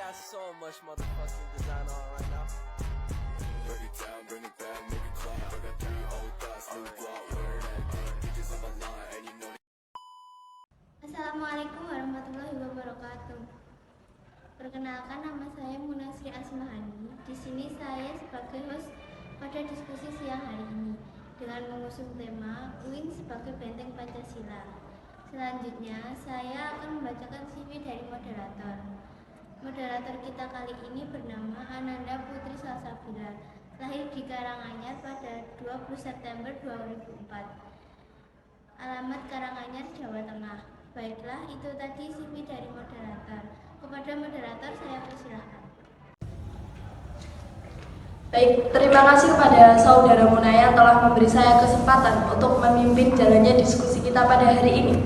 got so much motherfucking design on right now. Break it down, bring it back, make it clap. I got 3 old thoughts, new block, where that thing, bitches on my line, and you know. Assalamualaikum warahmatullahi wabarakatuh. Perkenalkan, nama saya Munasri Asmahani. Di sini saya sebagai host pada diskusi siang hari ini dengan mengusung tema UIN sebagai benteng Pancasila. Selanjutnya, saya akan membacakan CV dari moderator. Moderator kita kali ini bernama Ananda Putri Salsabila, lahir di Karanganyar pada 20 September 2004. Alamat Karanganyar, Jawa Tengah. Baiklah, itu tadi CV dari moderator. Kepada moderator saya persilahkan. Baik, terima kasih kepada Saudara Muna yang telah memberi saya kesempatan untuk memimpin jalannya diskusi kita pada hari ini.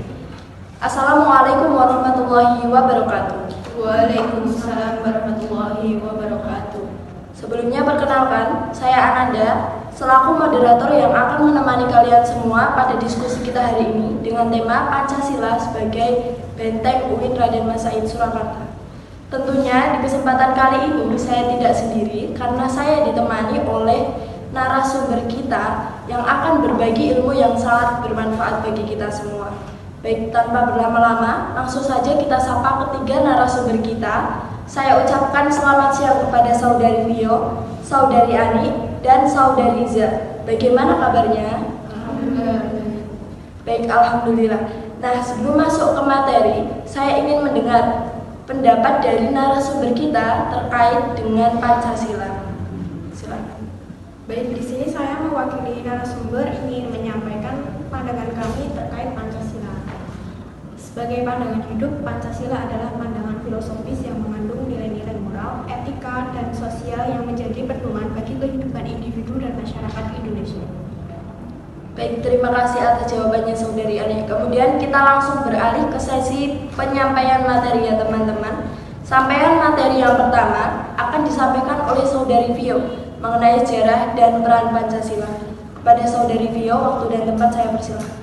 Assalamualaikum warahmatullahi wabarakatuh. Waalaikumsalam warahmatullahi wabarakatuh. Sebelumnya perkenalkan, saya Ananda, selaku moderator yang akan menemani kalian semua pada diskusi kita hari ini dengan tema Pancasila sebagai benteng UIN Raden Mas Said Surakarta. Tentunya di kesempatan kali ini saya tidak sendiri karena saya ditemani oleh narasumber kita yang akan berbagi ilmu yang sangat bermanfaat bagi kita semua. Baik, tanpa berlama-lama, langsung saja kita sapa ketiga narasumber kita. Saya ucapkan selamat siang kepada Saudari Vio, Saudari Ani, dan Saudari Iza. Bagaimana kabarnya? Alhamdulillah. Baik, alhamdulillah. Nah, sebelum masuk ke materi, saya ingin mendengar pendapat dari narasumber kita terkait dengan Pancasila. Silakan. Baik, di sini saya mewakili narasumber ingin menyampaikan pandangan kami terkait Pancasila. Sebagai pandangan hidup, Pancasila adalah pandangan filosofis yang mengandung nilai-nilai moral, etika, dan sosial yang menjadi pedoman bagi kehidupan individu dan masyarakat Indonesia. Baik, terima kasih atas jawabannya Saudari Ani. Kemudian kita langsung beralih ke sesi penyampaian materi ya teman-teman. Sampaian materi yang pertama akan disampaikan oleh Saudari Vio mengenai sejarah dan peran Pancasila. Kepada Saudari Vio, waktu dan tempat saya persilakan.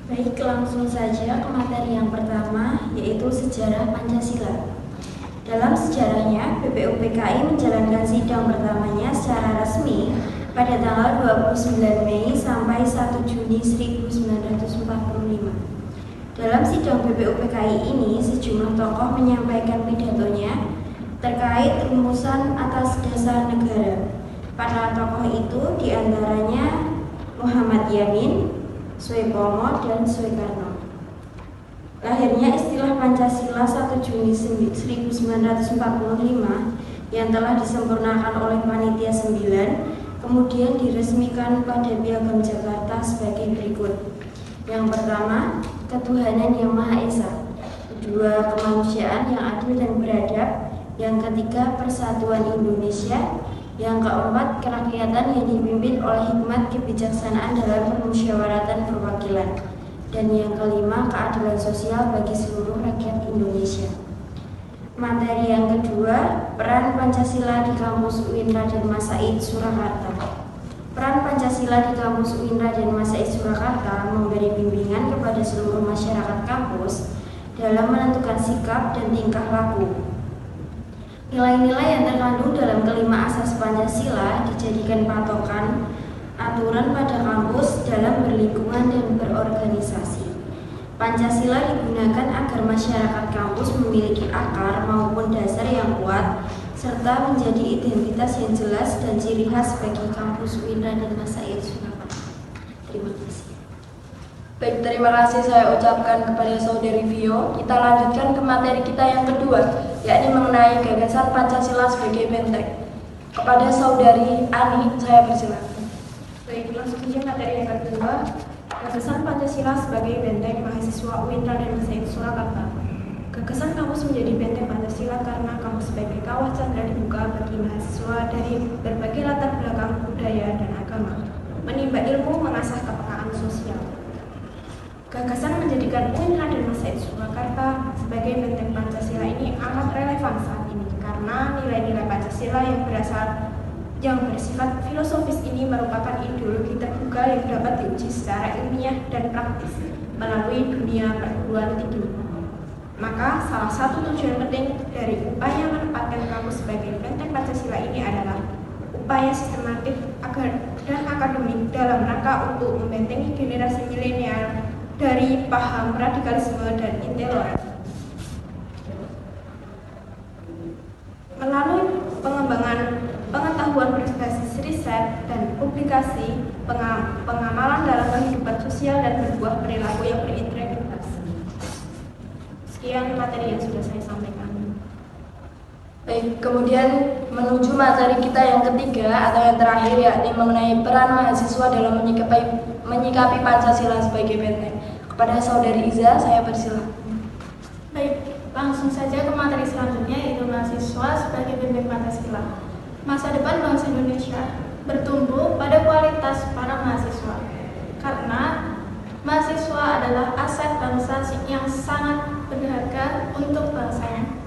Baik, langsung saja ke materi yang pertama, yaitu sejarah Pancasila. Dalam sejarahnya, BPUPKI menjalankan sidang pertamanya secara resmi pada tanggal 29 Mei sampai 1 Juni 1945. Dalam sidang BPUPKI ini, sejumlah tokoh menyampaikan pidatonya terkait rumusan atas dasar negara. Para tokoh itu diantaranya Muhammad Yamin, Soepomo, dan Soekarno. Lahirnya istilah Pancasila 1 Juni 1945 yang telah disempurnakan oleh Panitia 9, kemudian diresmikan pada Piagam Jakarta sebagai berikut. Yang pertama, ketuhanan yang Maha Esa. Kedua, kemanusiaan yang adil dan beradab. Yang ketiga, persatuan Indonesia. Yang keempat, kerakyatan yang dipimpin oleh hikmat kebijaksanaan dalam permusyawaratan perwakilan. Dan yang kelima, keadilan sosial bagi seluruh rakyat Indonesia. Materi yang kedua, peran Pancasila di kampus UIN Raden Mas Said Surakarta. Peran Pancasila di kampus UIN Raden Mas Said Surakarta memberi bimbingan kepada seluruh masyarakat kampus dalam menentukan sikap dan tingkah laku. Nilai-nilai yang terkandung dalam kelima asas Pancasila dijadikan patokan aturan pada kampus dalam berlingkungan dan berorganisasi. Pancasila digunakan agar masyarakat kampus memiliki akar maupun dasar yang kuat serta menjadi identitas yang jelas dan ciri khas bagi kampus UIN Raden Mas Said Surakarta. Terima kasih. Baik, terima kasih saya ucapkan kepada Saudari Vio. Kita lanjutkan ke materi kita yang kedua, yakni mengenai gagasan Pancasila sebagai benteng. Kepada Saudari Ani, saya persilakan. Baik, langsung saja materi yang kedua, gagasan Pancasila sebagai benteng mahasiswa UIN Raden Mas Said Surakarta. Gagasan kampus menjadi benteng Pancasila karena kampus sebagai kawasan terbuka bagi mahasiswa dari berbagai latar belakang budaya dan agama, menimba ilmu, mengasah kepekaan sosial. Gagasan menjadikan UIN Raden Mas Said Surakarta sebagai benteng Pancasila ini amat relevan saat ini karena nilai-nilai Pancasila yang bersifat filosofis ini merupakan ideologi terbuka yang dapat diuji secara ilmiah dan praktis melalui dunia perguruan tinggi. Maka salah satu tujuan penting dari upaya menempatkan kampus sebagai benteng Pancasila ini adalah upaya sistematif dan akademik dalam rangka untuk membentengi generasi milenial dari paham radikalisme dan intoleran. Melalui pengembangan pengetahuan berbasis riset dan publikasi, pengamalan dalam kehidupan sosial dan berbuah perilaku yang berintegritas. Sekian materi yang sudah saya sampaikan. Baik, kemudian menuju materi kita yang ketiga atau yang terakhir, yakni mengenai peran mahasiswa dalam menyikapi Pancasila sebagai benteng. Kepada Saudari Iza, saya persilahkan. Baik, langsung saja ke materi selanjutnya, yaitu mahasiswa sebagai benteng Pancasila. Masa depan bangsa Indonesia bertumbuh pada kualitas para mahasiswa, karena mahasiswa adalah aset bangsa yang sangat berharga untuk bangsanya.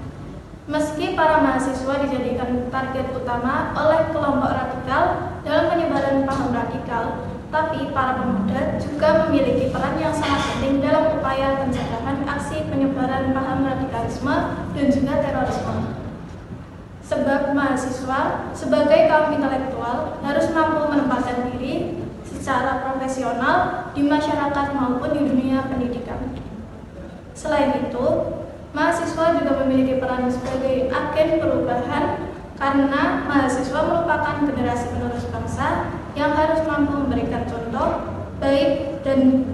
Meski para mahasiswa dijadikan target utama oleh kelompok radikal dalam penyebaran paham radikal, tapi para pemuda juga memiliki peran yang sangat penting dalam upaya pencegahan aksi penyebaran paham radikalisme dan juga terorisme. Sebab mahasiswa sebagai kaum intelektual harus mampu menempatkan diri secara profesional di masyarakat maupun di dunia pendidikan. Selain itu, mahasiswa juga memiliki peran sebagai agen perubahan karena mahasiswa merupakan generasi penerus bangsa yang harus mampu memberikan contoh baik dan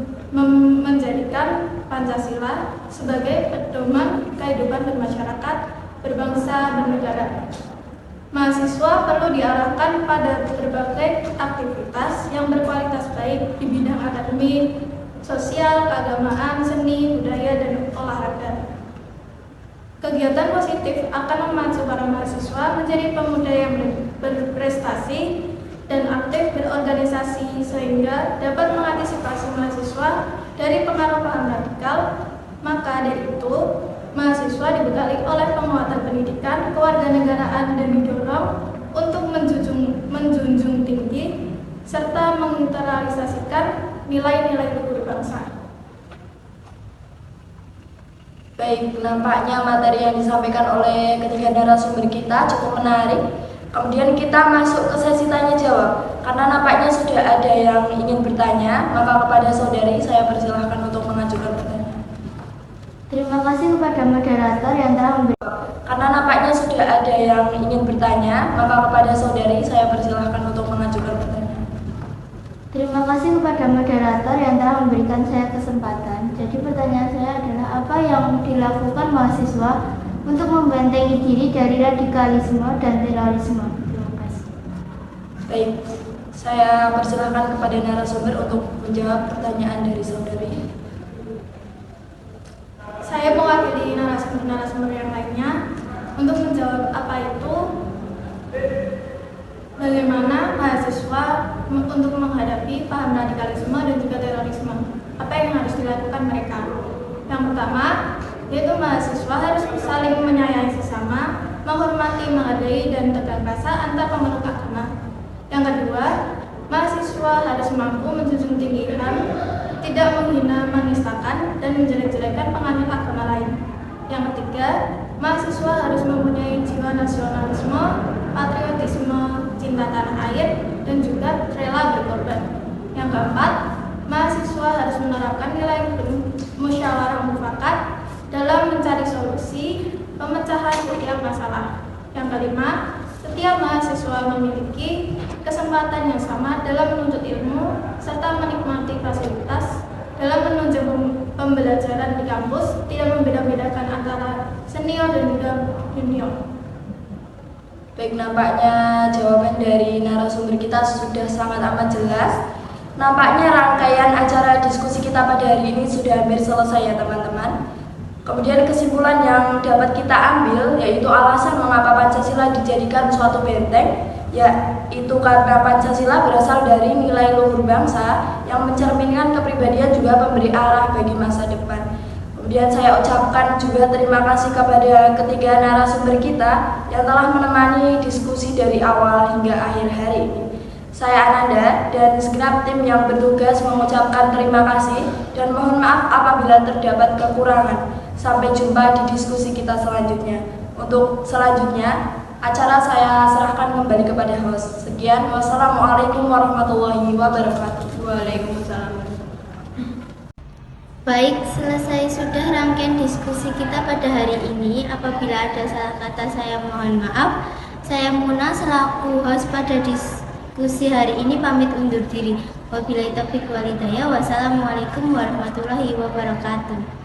menjadikan Pancasila sebagai pedoman kehidupan bermasyarakat, berbangsa, dan negara. Mahasiswa perlu diarahkan pada berbagai aktivitas yang berkualitas baik di bidang akademik, sosial, keagamaan, seni, budaya, dan olahraga. Kegiatan positif akan memacu para mahasiswa menjadi pemuda yang berprestasi dan aktif berorganisasi sehingga dapat mengantisipasi mahasiswa dari pengaruh paham radikal. Maka dari itu, mahasiswa dibekali oleh penguatan pendidikan kewarganegaraan dan didorong untuk menjunjung tinggi serta menginternalisasikan nilai-nilai luhur bangsa. Baik, nampaknya materi yang disampaikan oleh ketiga narasumber kita cukup menarik. Kemudian kita masuk ke sesi tanya jawab. Karena nampaknya sudah ada yang ingin bertanya, maka kepada saudari saya persilahkan untuk mengajukan pertanyaan. Terima kasih kepada moderator yang telah memberi. Karena nampaknya sudah ada yang ingin bertanya, maka kepada saudari saya persilahkan untuk mengajukan pertanyaan. Terima kasih kepada moderator yang telah memberikan saya kesempatan. Jadi pertanyaan saya adalah apa yang dilakukan mahasiswa untuk membentengi diri dari radikalisme dan terorisme? Terima kasih. Baik, saya persilahkan kepada narasumber untuk menjawab pertanyaan dari saudari. Saya mewakili narasumber yang lainnya untuk menjawab apa itu bagaimana mahasiswa untuk menghadapi paham radikalisme dan juga terorisme. Apa yang harus dilakukan mereka? Yang pertama, yaitu mahasiswa harus saling menyayangi sesama, menghormati, menghargai, dan tegar rasa antar pemeluk agama. Yang kedua, mahasiswa harus mampu menjunjung tinggi HAM, tidak menghina, menistakan, dan menjelek-jelekan penganut agama lain. Yang ketiga, mahasiswa harus mempunyai jiwa nasionalisme, patriotisme, cinta tanah air, dan juga rela berkorban. Yang keempat, mahasiswa harus menerapkan nilai musyawarah mufakat dalam mencari solusi pemecahan setiap masalah. Yang kelima, setiap mahasiswa memiliki kesempatan yang sama dalam menuntut ilmu serta menikmati fasilitas dalam menunjang pembelajaran di kampus, tidak membeda-bedakan antara senior dan juga junior. Baik, nampaknya jawaban dari narasumber kita sudah sangat amat jelas. Nampaknya rangkaian acara diskusi kita pada hari ini sudah hampir selesai ya teman-teman. Kemudian kesimpulan yang dapat kita ambil yaitu alasan mengapa Pancasila dijadikan suatu benteng, yaitu karena Pancasila berasal dari nilai luhur bangsa yang mencerminkan kepribadian juga pemberi arah bagi masa depan. Kemudian saya ucapkan juga terima kasih kepada ketiga narasumber kita yang telah menemani diskusi dari awal hingga akhir hari ini. Saya Ananda dan segenap tim yang bertugas mengucapkan terima kasih dan mohon maaf apabila terdapat kekurangan. Sampai jumpa di diskusi kita selanjutnya. Untuk selanjutnya, acara saya serahkan kembali kepada host. Sekian, wassalamualaikum warahmatullahi wabarakatuh. Waalaikumsalam. Baik, selesai sudah rangkaian diskusi kita pada hari ini. Apabila ada salah kata, saya mohon maaf. Saya Muna selaku host pada diskusi hari ini pamit undur diri. Wabillahi taufiq wal hidayah. Wassalamualaikum warahmatullahi wabarakatuh.